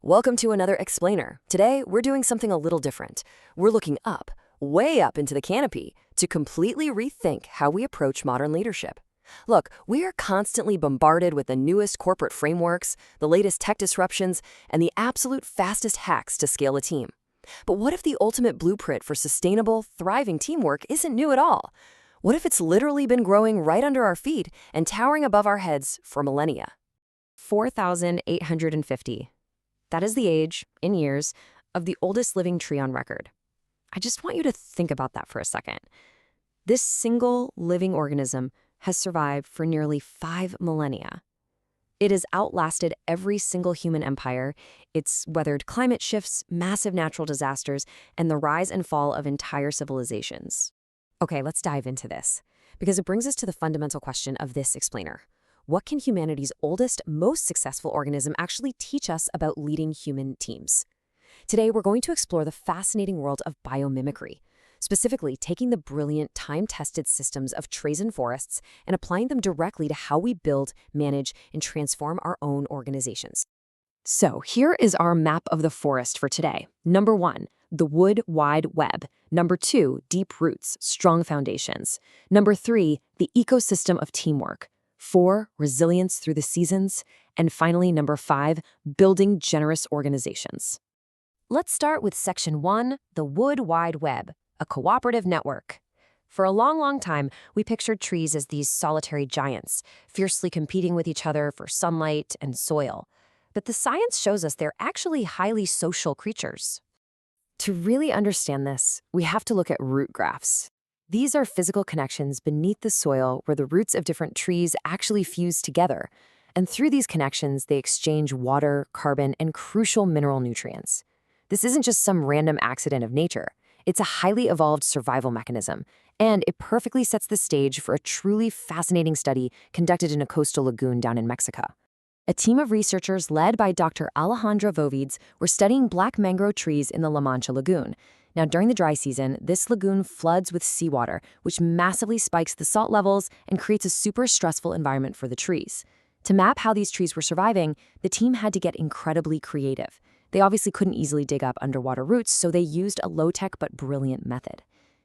Welcome to another Explainer. Today, we're doing something a little different. We're looking up, way up into the canopy, to completely rethink how we approach modern leadership. Look, we are constantly bombarded with the newest corporate frameworks, the latest tech disruptions, and the absolute fastest hacks to scale a team. But what if the ultimate blueprint for sustainable, thriving teamwork isn't new at all? What if it's literally been growing right under our feet and towering above our heads for millennia? 4,850. That is the age, in years, of the oldest living tree on record. I just want you to think about that for a second. This single living organism has survived for nearly 5 millennia. It has outlasted every single human empire. It's weathered climate shifts, massive natural disasters, and the rise and fall of entire civilizations. Okay, let's dive into this, because it brings us to the fundamental question of this explainer. What can humanity's oldest, most successful organism actually teach us about leading human teams? Today, we're going to explore the fascinating world of biomimicry, specifically taking the brilliant, time-tested systems of trees and forests and applying them directly to how we build, manage, and transform our own organizations. So here is our map of the forest for today. Number 1, the wood wide web. Number 2, deep roots, strong foundations. Number 3, the ecosystem of teamwork. 4, resilience through the seasons. And finally, number 5, building generous organizations. Let's start with section 1, the wood wide web, a cooperative network. For a long time, we pictured trees as these solitary giants, fiercely competing with each other for sunlight and soil. But the science shows us they're actually highly social creatures. To really understand this, we have to look at root graphs. These are physical connections beneath the soil where the roots of different trees actually fuse together. And through these connections, they exchange water, carbon, and crucial mineral nutrients. This isn't just some random accident of nature. It's a highly evolved survival mechanism, and it perfectly sets the stage for a truly fascinating study conducted in a coastal lagoon down in Mexico. A team of researchers led by Dr. Alejandra Vovides were studying black mangrove trees in the La Mancha Lagoon. Now, during the dry season, this lagoon floods with seawater, which massively spikes the salt levels and creates a super stressful environment for the trees. To map how these trees were surviving, the team had to get incredibly creative. They obviously couldn't easily dig up underwater roots, so they used a low-tech but brilliant method.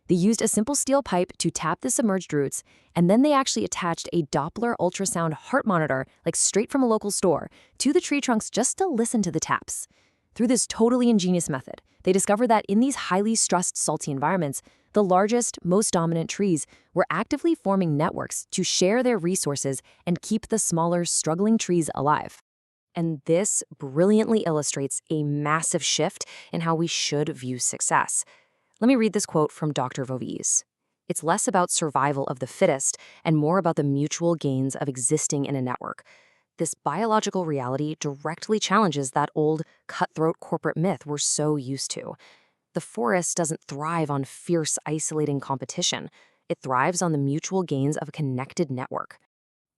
They used a simple steel pipe to tap the submerged roots, and then they actually attached a Doppler ultrasound heart monitor, like straight from a local store, to the tree trunks just to listen to the taps. Through this totally ingenious method, they discovered that in these highly stressed, salty environments, the largest, most dominant trees were actively forming networks to share their resources and keep the smaller, struggling trees alive. And this brilliantly illustrates a massive shift in how we should view success. Let me read this quote from Dr. Vovides. It's less about survival of the fittest and more about the mutual gains of existing in a network. This biological reality directly challenges that old, cutthroat corporate myth we're so used to. The forest doesn't thrive on fierce, isolating competition. It thrives on the mutual gains of a connected network.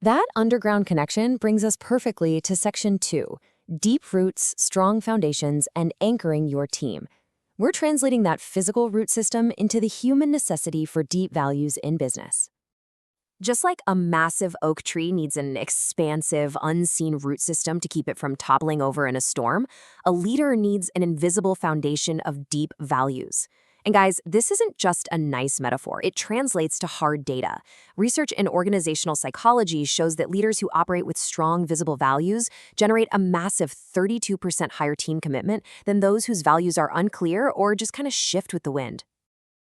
That underground connection brings us perfectly to section 2, deep roots, strong foundations, and anchoring your team. We're translating that physical root system into the human necessity for deep values in business. Just like a massive oak tree needs an expansive, unseen root system to keep it from toppling over in a storm, a leader needs an invisible foundation of deep values. And guys, this isn't just a nice metaphor. It translates to hard data. Research in organizational psychology shows that leaders who operate with strong, visible values generate a massive 32% higher team commitment than those whose values are unclear or just kind of shift with the wind.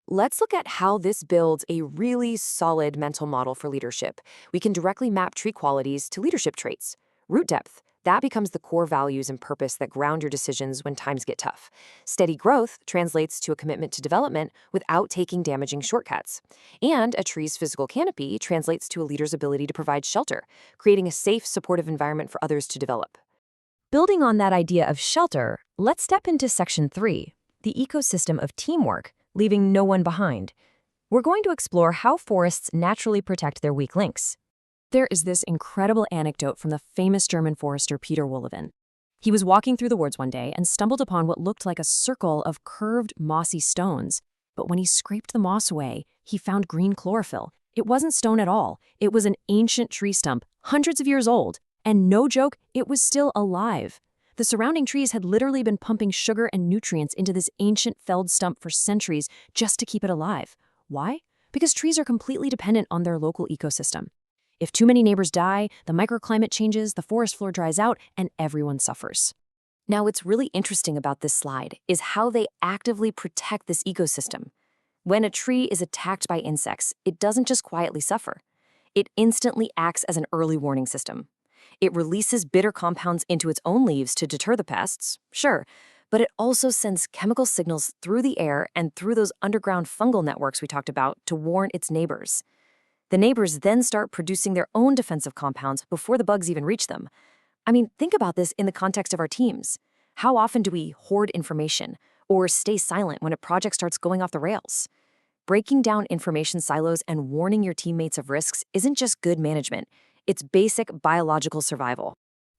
Let's look at how this builds a really solid mental model for leadership. We can directly map tree qualities to leadership traits. Root depth. That becomes the core values and purpose that ground your decisions when times get tough. Steady growth translates to a commitment to development without taking damaging shortcuts. And a tree's physical canopy translates to a leader's ability to provide shelter, creating a safe, supportive environment for others to develop. Building on that idea of shelter, let's step into section 3, the ecosystem of teamwork, leaving no one behind. We're going to explore how forests naturally protect their weak links. There is this incredible anecdote from the famous German forester Peter Wohlleben. He was walking through the woods one day and stumbled upon what looked like a circle of curved, mossy stones. But when he scraped the moss away, he found green chlorophyll. It wasn't stone at all. It was an ancient tree stump, hundreds of years old. And no joke, it was still alive. The surrounding trees had literally been pumping sugar and nutrients into this ancient felled stump for centuries just to keep it alive. Why? Because trees are completely dependent on their local ecosystem. If too many neighbors die, the microclimate changes, the forest floor dries out, and everyone suffers. Now, what's really interesting about this slide is how they actively protect this ecosystem. When a tree is attacked by insects, it doesn't just quietly suffer. It instantly acts as an early warning system. It releases bitter compounds into its own leaves to deter the pests, sure, but it also sends chemical signals through the air and through those underground fungal networks we talked about to warn its neighbors. The neighbors then start producing their own defensive compounds before the bugs even reach them. I mean, think about this in the context of our teams. How often do we hoard information or stay silent when a project starts going off the rails? Breaking down information silos and warning your teammates of risks isn't just good management, it's basic biological survival.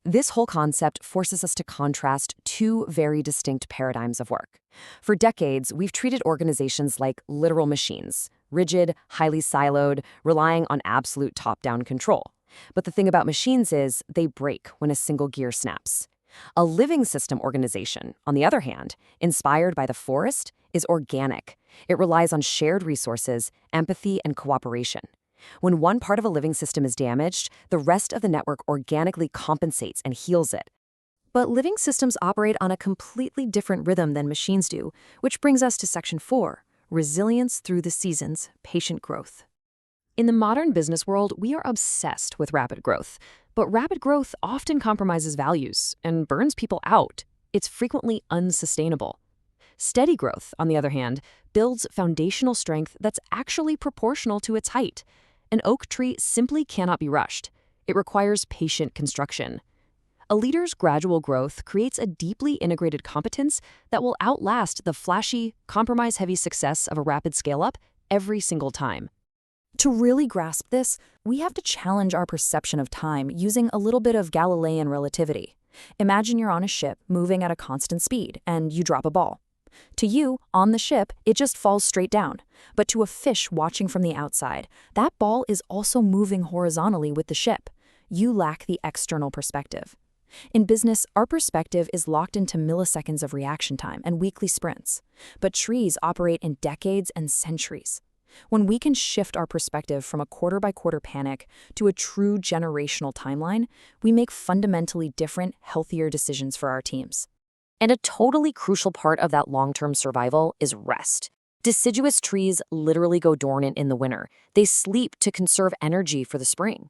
This whole concept forces us to contrast two very distinct paradigms of work. For decades, we've treated organizations like literal machines, rigid, highly siloed, relying on absolute top-down control. But the thing about machines is they break when a single gear snaps. A living system organization, on the other hand, inspired by the forest, is organic. It relies on shared resources, empathy, and cooperation. When one part of a living system is damaged, the rest of the network organically compensates and heals it. But living systems operate on a completely different rhythm than machines do, which brings us to Section 4, Resilience through the Seasons, Patient Growth. In the modern business world, we are obsessed with rapid growth. But rapid growth often compromises values and burns people out. It's frequently unsustainable. Steady growth, on the other hand, builds foundational strength that's actually proportional to its height. An oak tree simply cannot be rushed. It requires patient construction. A leader's gradual growth creates a deeply integrated competence that will outlast the flashy, compromise-heavy success of a rapid scale-up every single time. To really grasp this, we have to challenge our perception of time using a little bit of Galilean relativity. Imagine you're on a ship moving at a constant speed and you drop a ball. To you, on the ship, it just falls straight down. But to a fish watching from the outside, that ball is also moving horizontally with the ship. You lack the external perspective. In business, our perspective is locked into milliseconds of reaction time and weekly sprints. But trees operate in decades and centuries. When we can shift our perspective from a quarter-by-quarter panic to a true generational timeline, we make fundamentally different, healthier decisions for our teams. And a totally crucial part of that long-term survival is rest. Deciduous trees literally go dormant in the winter. They sleep to conserve energy for the spring.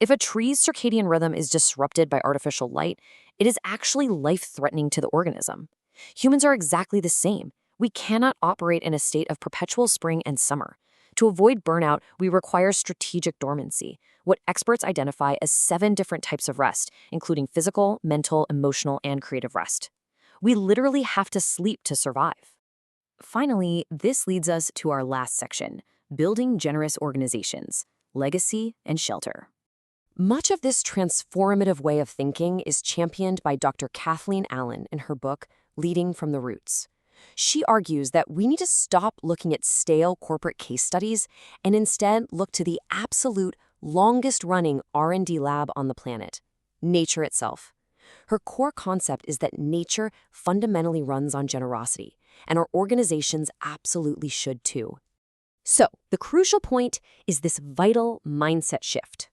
If a tree's circadian rhythm is disrupted by artificial light, it is actually life-threatening to the organism. Humans are exactly the same. We cannot operate in a state of perpetual spring and summer. To avoid burnout, we require strategic dormancy, what experts identify as 7 different types of rest, including physical, mental, emotional, and creative rest. We literally have to sleep to survive. Finally, this leads us to our last section, building generous organizations, legacy and shelter. Much of this transformative way of thinking is championed by Dr. Kathleen Allen in her book, Leading from the Roots. She argues that we need to stop looking at stale corporate case studies and instead look to the absolute longest-running R&D lab on the planet, nature itself. Her core concept is that nature fundamentally runs on generosity, and our organizations absolutely should too. So, the crucial point is this vital mindset shift.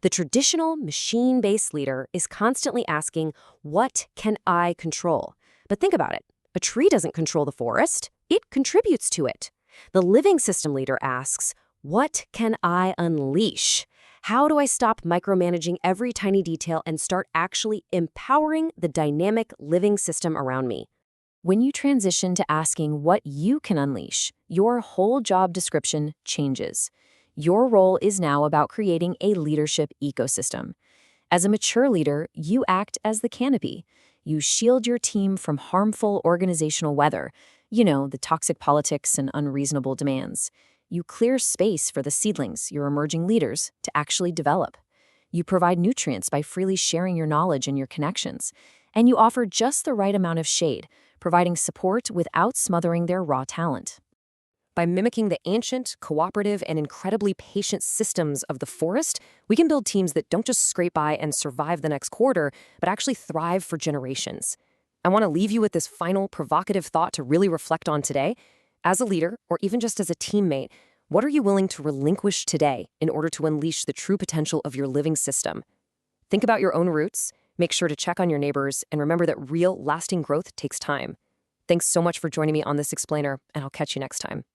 The traditional machine-based leader is constantly asking, what can I control? But think about it. A tree doesn't control the forest. It contributes to it. The living system leader asks, what can I unleash? How do I stop micromanaging every tiny detail and start actually empowering the dynamic living system around me? When you transition to asking what you can unleash, your whole job description changes. Your role is now about creating a leadership ecosystem. As a mature leader, you act as the canopy. You shield your team from harmful organizational weather, the toxic politics and unreasonable demands. You clear space for the seedlings, your emerging leaders, to actually develop. You provide nutrients by freely sharing your knowledge and your connections. And you offer just the right amount of shade, providing support without smothering their raw talent. By mimicking the ancient, cooperative, and incredibly patient systems of the forest, we can build teams that don't just scrape by and survive the next quarter, but actually thrive for generations. I want to leave you with this final provocative thought to really reflect on today. As a leader, or even just as a teammate, what are you willing to relinquish today in order to unleash the true potential of your living system? Think about your own roots, make sure to check on your neighbors, and remember that real, lasting growth takes time. Thanks so much for joining me on this explainer, and I'll catch you next time.